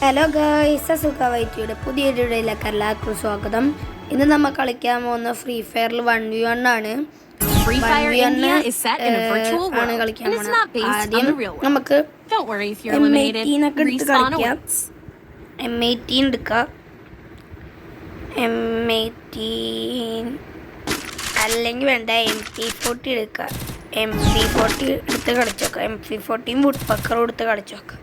Hello guys, സുഖവൈറ്റിയുടെ പുതിയൊരു വീഡിയോയിലേക്ക് എല്ലാവർക്കും സ്വാഗതം. ഇന്ന് നമ്മൾ കളിക്കാൻ പോകുന്ന ഫ്രീ ഫയറിൽ 1v1 ആണ്. ആണ് കളിക്കാൻ പോകുന്നത്. ആദ്യം നമുക്ക് M18 ഒക്കെ എടുത്ത് കളിക്കാം. M18 എടുക്കാം. M18 അല്ലെങ്കിൽ വേണ്ട MP40 എടുക്കാം. MP40 എടുത്ത് കളിച്ചോക്കാം. MP40 വുഡ് പക്കറും എടുത്ത് കളിച്ചോക്കാം.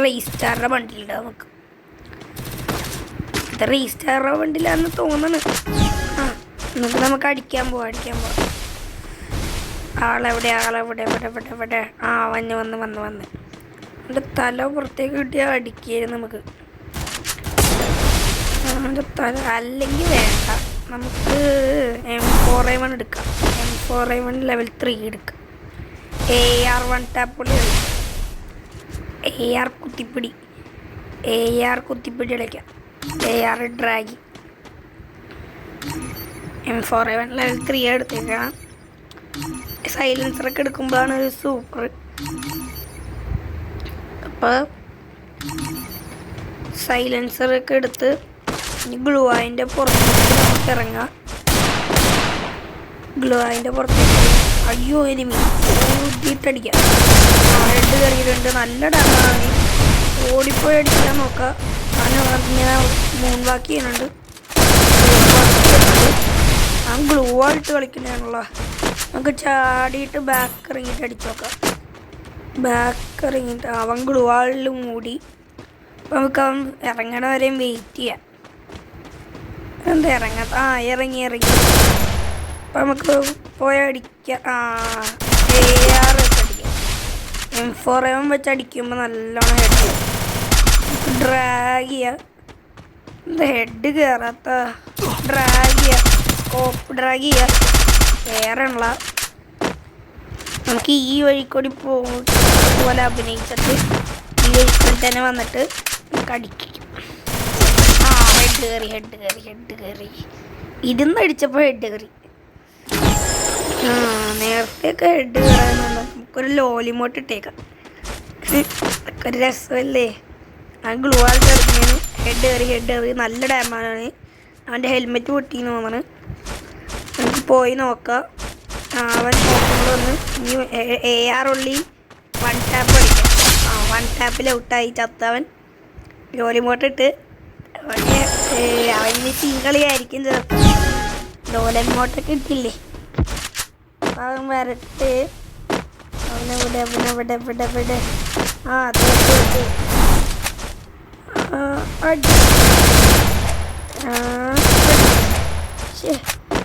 റീസ്റ്റാറിൻ്റെ വണ്ടിയിലുണ്ട് നമുക്ക്. ഇത് റീസ്റ്റാറിൻ്റെ വണ്ടിയിലാണെന്ന് തോന്നണ്. നമുക്ക് അടിക്കാൻ പോവാം. ആളെവിടെ ഇവിടെ വന്ന് എൻ്റെ തല പുറത്തേക്ക് കിട്ടിയാൽ അടിക്കായിരുന്നു നമുക്ക്. എൻ്റെ തല അല്ലെങ്കിൽ വേണ്ട, നമുക്ക് M4A1 എടുക്കാം. M4A1 ലെവൽ 3 എടുക്കാം. AR1 ടാപ്പുള്ളി AR കുത്തിപ്പിടി കളിക്കാം. AR Draghi M4A1 level 3 എടുത്തേക്കണം. സൈലൻസറൊക്കെ എടുക്കുമ്പോഴാണ് ഒരു സൂപ്പർ. അപ്പോൾ സൈലൻസറൊക്കെ എടുത്ത് ഗ്ലൂവായിൻ്റെ പുറത്തേക്ക് നമുക്ക് ഇറങ്ങാം. ഗ്ലൂവായിൻ്റെ പുറത്തേക്ക് അയ്യോ എനിമി ഊട്ടിയിട്ടടിക്കാം. ഹെഡ് കയറിയിട്ടുണ്ട്. നല്ല ഡാമാണ്. ഓടിപ്പോയി അടിക്കാൻ നോക്കാം. ഇങ്ങനെ മൂൺ വാക്ക് ചെയ്യുന്നുണ്ട്. ഞാൻ ഗ്ലൂ ആയിട്ട് കളിക്കുന്നതാണല്ലോ. നമുക്ക് ചാടിയിട്ട് ബാക്ക് ഇറങ്ങിയിട്ട് അടിച്ചു നോക്കാം. ബാക്ക് ഇറങ്ങിയിട്ട് അവൻ ഗ്ലൂ ആളിൽ മൂടി. അപ്പം നമുക്ക് അവൻ ഇറങ്ങണ വരെയും വെയിറ്റ് ചെയ്യാം. എന്താ ഇറങ്ങി അപ്പം നമുക്ക് പോയി അടിക്കാം. AR വെച്ച് അടിക്കാം. M4A1 വെച്ച് അടിക്കുമ്പോൾ നല്ലോണം ഹെഡ് ചെയ്യാം. ഡ്രാഗ് ചെയ്യുക. എന്താ ഹെഡ് കയറാത്ത? ഡ്രാഗ് ചെയ്യുക. സ്കോപ്പ് ഡ്രാഗ് ചെയ്യുക. കയറണ നമുക്ക് ഈ വഴിക്കൂടി പോലെ അഭിനയിച്ചിട്ട് ഈ വഴിക്കൂടി തന്നെ വന്നിട്ട് നമുക്ക് അടിക്കും. ഹെഡ് കയറി ഇരുന്ന് അടിച്ചപ്പോൾ ഹെഡ് കയറി. നേരത്തെയൊക്കെ ഹെഡ് കയറാനുണ്ട്. നമുക്കൊരു ലോലിമോട്ട് ഇട്ടേക്കാം. അതൊക്കെ ഒരു രസമല്ലേ? ആ ഗ്ലൂ ആൾ ചെറുക്കുന്നതിന് ഹെഡ് കയറി നല്ല ഡാമാണ്. അവൻ്റെ ഹെൽമെറ്റ് പൊട്ടിയെന്ന് തോന്നണ്. നമുക്ക് പോയി നോക്കാം. അവൻ നോക്കുമ്പോൾ ഒന്ന് ഇനി AR ഉള്ളി 1 ടാപ്പ് അടിക്കാം. 1 ടാപ്പിൽ ഔട്ടായി ചത്തവൻ. ലോലിമോട്ടിട്ട് അവന് ചീങ്കളിയായിരിക്കും ചേർത്ത്. ലോലിമോട്ടൊക്കെ ഇട്ടില്ലേ? അവൻ വരട്ടെ. അവനെവിടെ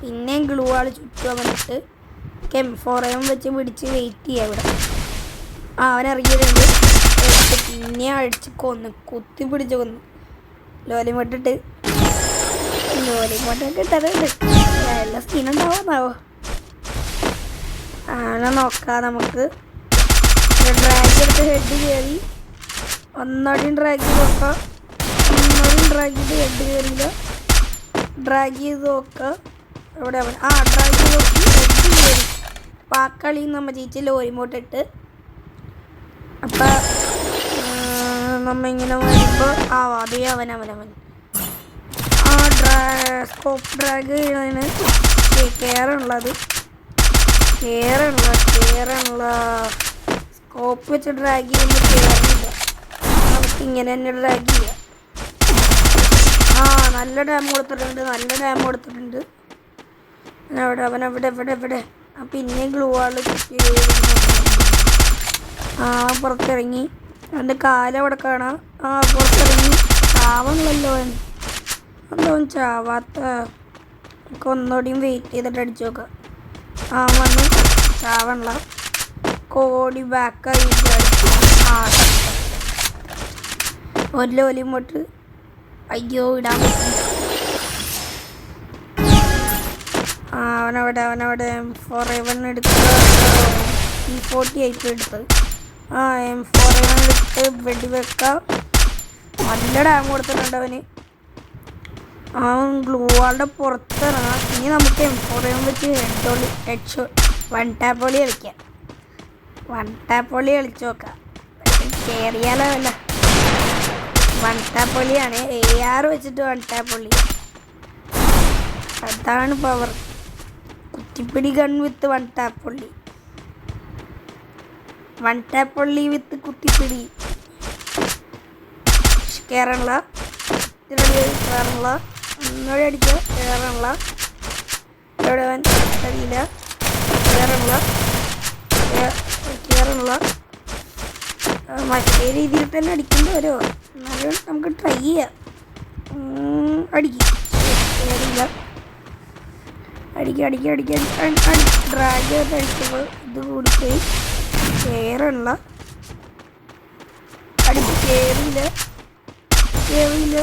പിന്നെയും ഗ്ലൂ ആള് ചുറ്റും വന്നിട്ട് M4A1 വെച്ച് പിടിച്ച് വെയിറ്റ് ചെയ്യാം ഇവിടെ. അവനിറങ്ങിയിട്ടുണ്ട്. പിന്നെ അടിച്ച് കുത്തി പിടിച്ച് കൊന്നു. ലോലിമോട്ടൊക്കെ ഇട്ടതുണ്ട്. എല്ലാ സീനുണ്ടാവുന്നാവോ? അങ്ങനെ നോക്കാം. നമുക്ക് ഡ്രാഗ് എടുത്ത് ഹെഡ് കയറി ഒന്നോടെയും ഡ്രാഗ് ചെയ്ത് നോക്കാം. ഡ്രാഗ് ചെയ്ത് ഹെഡ് കയറിയില്ല. ഡ്രാഗ് ചെയ്ത് നോക്കാം. എവിടെ ഡ്രാഗ് ചെയ്ത് നോക്കി ഹെഡ് കയറി. പാക്കളി നമ്മൾ ജയിച്ച് ലോലിമോട്ടിട്ട്. അപ്പം നമ്മ ഇങ്ങനെ വരുമ്പോൾ അതേ അവൻ സ്കോപ്പ് ഡ്രാഗ് ചെയ്യണതിന് കയറുള്ളത് സ്കോപ്പ് വെച്ച് ഡ്രാഗ് ചെയ്യുമ്പോൾ കയറില്ല. നമുക്ക് ഇങ്ങനെ തന്നെ ഡ്രാഗ് ചെയ്യാം. നല്ല ഡാം കൊടുത്തിട്ടുണ്ട്. അവനെവിടെ പിന്നെയും ഗ്ലൂ ആള് പുറത്തിറങ്ങി. അവൻ്റെ കാലവിടെ കാണാം. പുറത്തിറങ്ങി. ചാവണല്ലോ അവൻ ചാവാത്ത. നമുക്ക് ഒന്നുകൂടിയും വെയിറ്റ് ചെയ്തിട്ട് അടിച്ചു നോക്കാം. വന്ന് ചാവണ കോടി ബാക്കായി ഒരു ലോലിമോട്ട്. അയ്യോ ഇടാൻ പറ്റില്ല. അവനവിടെ M4A1 എടുത്ത് P40 ആയിട്ട് എടുത്തത്. M4A1 എടുത്ത് വെടിവെക്കാം. നല്ല ഡാം കൊടുത്തിട്ടുണ്ട് അവന്. അവൻ ഗ്ലൂ ആളുടെ പുറത്തിറങ്ങാം. ഇനി നമുക്ക് M4A1 വെച്ച് 1 ടാപ്പ് പൊളി കളിക്കാം. 1 ടാപ്പ് പൊളി കളിച്ച് നോക്കാം. കയറിയാലോ അല്ല വൺടാപ്പൊള്ളിയാണ്. AR വെച്ചിട്ട് വൺടാപ്പൊള്ളി. അതാണ് പവർ. കുറ്റിപ്പിടി ഗൺ വിത്ത് വൺടാപ്പൊള്ളി. വൺടാപ്പൊള്ളി വിത്ത് കുറ്റിപ്പിടി. കയറണല്ല. കയറണല്ല. ഒന്നുകൂടെ അടിക്കുക. കയറണല്ല. ഇവിടെ അറിയില്ല. കയറണല്ല. കയറണല്ല. മറ്റേ രീതിയിൽ തന്നെ അടിക്കേണ്ടി വരുമോ? എന്നാലും നമുക്ക് ട്രൈ ചെയ്യാം. അടിക്കുക. കയറില്ല. ഡ്രാഗ് ചെയ്ത് അടിക്കുമ്പോൾ ഇത് കൂടിപ്പോയി. കയറണല്ല. കയറിയില്ല. കയറണല്ല.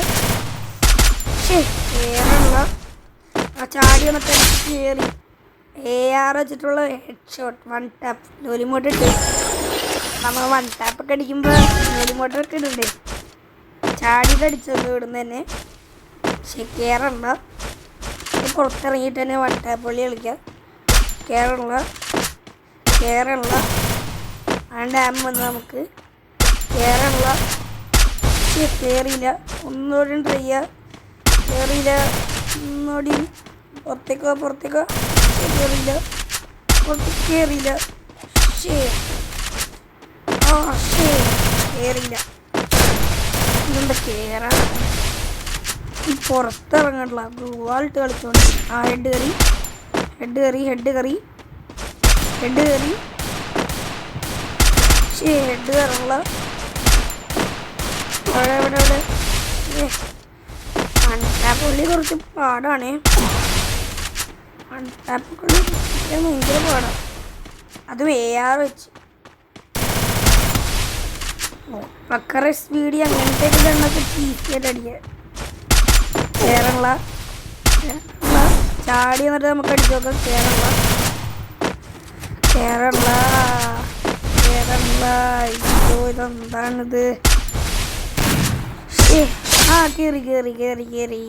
ആ ചാടി വന്നിട്ട് അടിച്ച് കയറി. AR വെച്ചിട്ടുള്ള ഹെഡ് ഷോട്ട്. One tap. ലോലിമോട്ട് ഇട്ട് നമ്മൾ വൺ ടാപ്പൊക്കെ അടിക്കുമ്പോൾ ലോലിമോട്ടറൊക്കെ ഇടണ്ടേ? ചാടിയിട്ട് അടിച്ചത് ഇടുന്ന തന്നെ. പക്ഷെ കയറണ്ട. പുറത്തിറങ്ങിയിട്ട് തന്നെ വൺ ടാപ്പൊള്ളി കളിക്കാം. കയറണല്ല. ആ ഡാം വന്ന് നമുക്ക് കയറണല്ല. പക്ഷെ കയറിയില്ല. ഒന്നുകൂടി ട്രൈ ചെയ്യുക. കയറിയില്ല. ഒന്നുകൂടി പുറത്തേക്കോ. കയറിയില്ല. കയറിയില്ല. കയറിയില്ല. ഇതെന്താ കയറാൻ? പുറത്തിറങ്ങണില്ല. ഗ്ലൂവാൾട്ട് കളിച്ചോണ്ട്. ആ ഹെഡ് കയറി. ഹെഡ് കയറണില്ല. അവിടെ വൺടാപ്പൊള്ളി കുറച്ച് പാടാണ്. വൺടാപ്പൊള്ളി ഭയങ്കര പാടാണ്. അതും AR വെച്ച്. പക്കറ സ്പീഡ് അങ്ങനത്തെ ഗണ്ണൊക്കെ ചീറ്റായിട്ട് അടിക്കുക. കയറണില്ല. ചാടി എന്നിട്ട് നമുക്ക് അടിച്ചു നോക്കാം. കയറണില്ല. അയ്യോ ഇതെന്താണിത്? കയറി.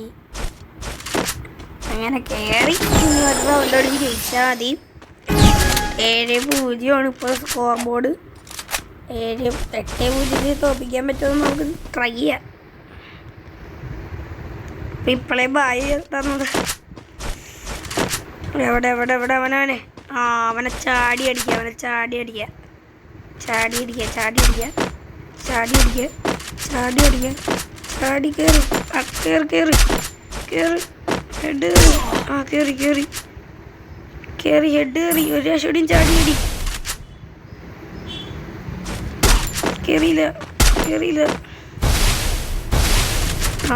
അങ്ങനെ കയറി. ഇനി ഒരു റൗണ്ടോടും ജയിച്ചാൽ മതി. 7-0 ഇപ്പോൾ സ്കോർ ബോർഡ്. 8-0 തോപ്പിക്കാൻ പറ്റുമെന്ന് നമുക്ക് ട്രൈ ചെയ്യാം. അപ്പം ഇപ്പോഴേ ബായ് തന്നത്. എവിടെ അവനെ അവനെ ചാടി അടിക്കുക. കയറി ഹെഡ് കയറി. ഒരു പ്രാവശ്യം ചാടി അടി. കയറിയില്ല.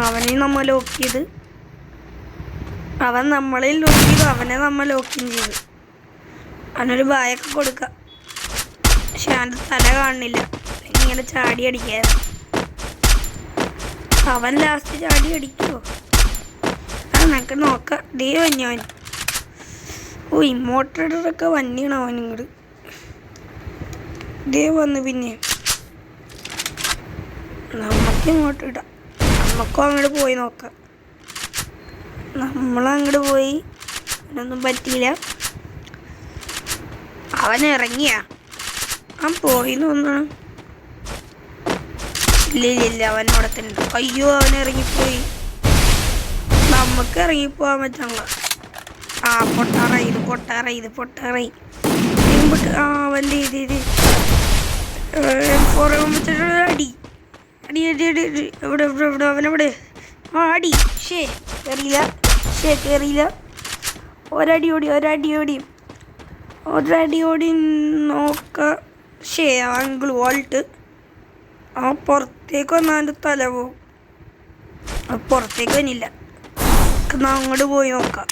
അവനെ നമ്മൾ ലോക്ക് ചെയ്ത്. അവൻ നമ്മളെ ലോക്ക് ചെയ്തു. അവനെ നമ്മൾ ലോക്കും ചെയ്തു. അവനൊരു ബായൊക്കെ കൊടുക്കാം. പക്ഷെ അവൻ്റെ തല കാണുന്നില്ല. ഇങ്ങനെ ചാടി അടിക്കാതെ. അവൻ ലാസ്റ്റ് ചാടി അടിക്കുമോ? നമുക്ക് നോക്കാം. ദേ വന്നവൻ. ഇമോട്ടറൊക്കെ വന്നിയാണ് അവൻ ഇങ്ങോട്ട്. ദേ വന്ന് പിന്നെ നമുക്ക് ഇങ്ങോട്ട് ഇടാം. നമുക്കും അങ്ങോട്ട് പോയി നോക്കാം. നമ്മളങ്ങോട്ട് പോയി. അതിനൊന്നും പറ്റിയില്ല. അവൻ ഇറങ്ങിയാ? പോയി തോന്നണം. ഇല്ല അവൻ അവിടെ തന്നെ. അയ്യോ അവൻ ഇറങ്ങിപ്പോയി. നമുക്ക് ഇറങ്ങിപ്പോവാൻ പറ്റണല്ലോ. പൊട്ടാറായി. അവൻ്റെ ഇത് അടി. ഇവിടെ അവനെവിടെ? അടി. കയറിയില്ല. ഒരടി ഓടി നോക്കാം. ആംഗിൾ വാൾട്ട്. പുറത്തേക്ക് വന്നാൻ്റെ തല പോവും. പുറത്തേക്ക് വന്നില്ല. അങ്ങോട്ട് പോയി നോക്കാം.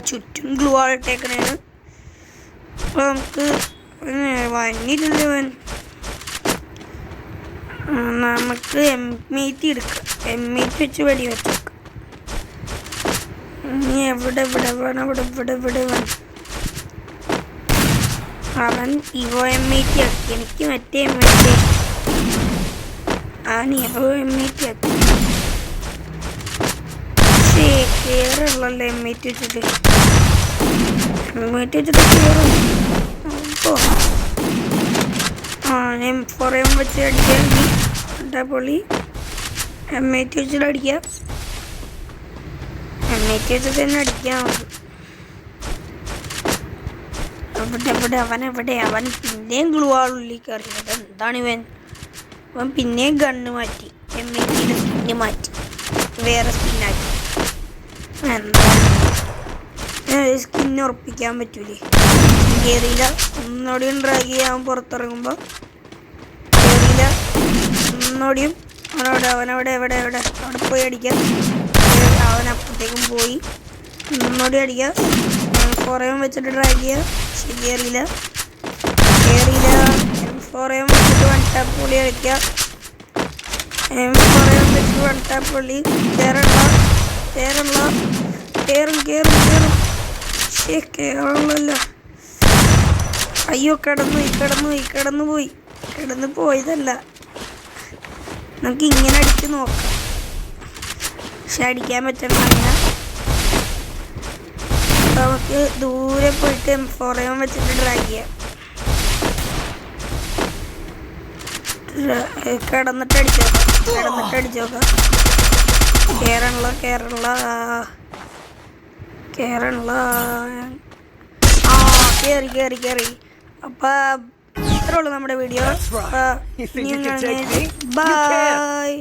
ചുറ്റും ഗ്ലൂ ആൾട്ടേക്കണേന്. നമുക്ക് വന്നില്ലവൻ. നമുക്ക് M80 എടുക്കാം. M80 വെച്ച് വെടി വെച്ചേക്കാം. എവിടെ അവൻ ഇവോ M80 ആക്കി. എനിക്ക് മറ്റേ M80 ഇവോ M80 ആക്കി. കേറുള്ളല്ലോ M80 വെച്ചിട്ട്. കയറും. M4M വെച്ച് അടിക്കുകയാണെങ്കിൽ പൊള്ളി. M80 വെച്ചിട്ട് അടിക്കാം. M80 വെച്ചിട്ട് തന്നെ അടിക്കാം നമുക്ക്. അവൻ പിന്നെയും ഗ്ലൂ ആളുള്ളിൽ കയറിയത്. എന്താണ് അവൻ പിന്നെയും ഗണ്ണ് മാറ്റി. M80 സ്പിന്ന് മാറ്റി, വേറെ സ്പിന്നാക്കി. എന്താണ് സ്കിന്ന് ഉറപ്പിക്കാൻ പറ്റൂലേ? കയറിയില്ല. ഒന്നോടെയും ഡ്രാഗ് ചെയ്യാൻ പുറത്തിറങ്ങുമ്പോൾ കയറിയില്ല. ഒന്നോടെയും അവനവിടെ അവിടെ പോയി അടിക്കാം. അവൻ അപ്പുറത്തേക്കും പോയി. ഒന്നോടെ അടിക്കുക. M4 വെച്ചിട്ട് ഡ്രാഗ് ചെയ്യുക. ശരി, കയറിയില്ല. M4 വെച്ചിട്ട് വൺ ടാപ്പ് പൊള്ളി കളിക്കുക. M4 വെച്ചിട്ട് വൺ ടാപ്പ് പൊള്ളി. കേറണല്ലോ. അയ്യോ, കിടന്നു പോയതല്ല. നമുക്ക് ഇങ്ങനെ അടിച്ച് നോക്കാം. പക്ഷെ അടിക്കാൻ പറ്റണം. അങ്ങനെ നമുക്ക് ദൂരെ പോയിട്ട് M4 വെച്ചിട്ട് ഡ്രാഗ് ചെയ്യാം. കിടന്നിട്ട് അടിച്ചു നോക്കാം. കേരള കേറി. അപ്പൊ ഇത്രേ ഉള്ളൂ നമ്മുടെ വീഡിയോ. ബൈ.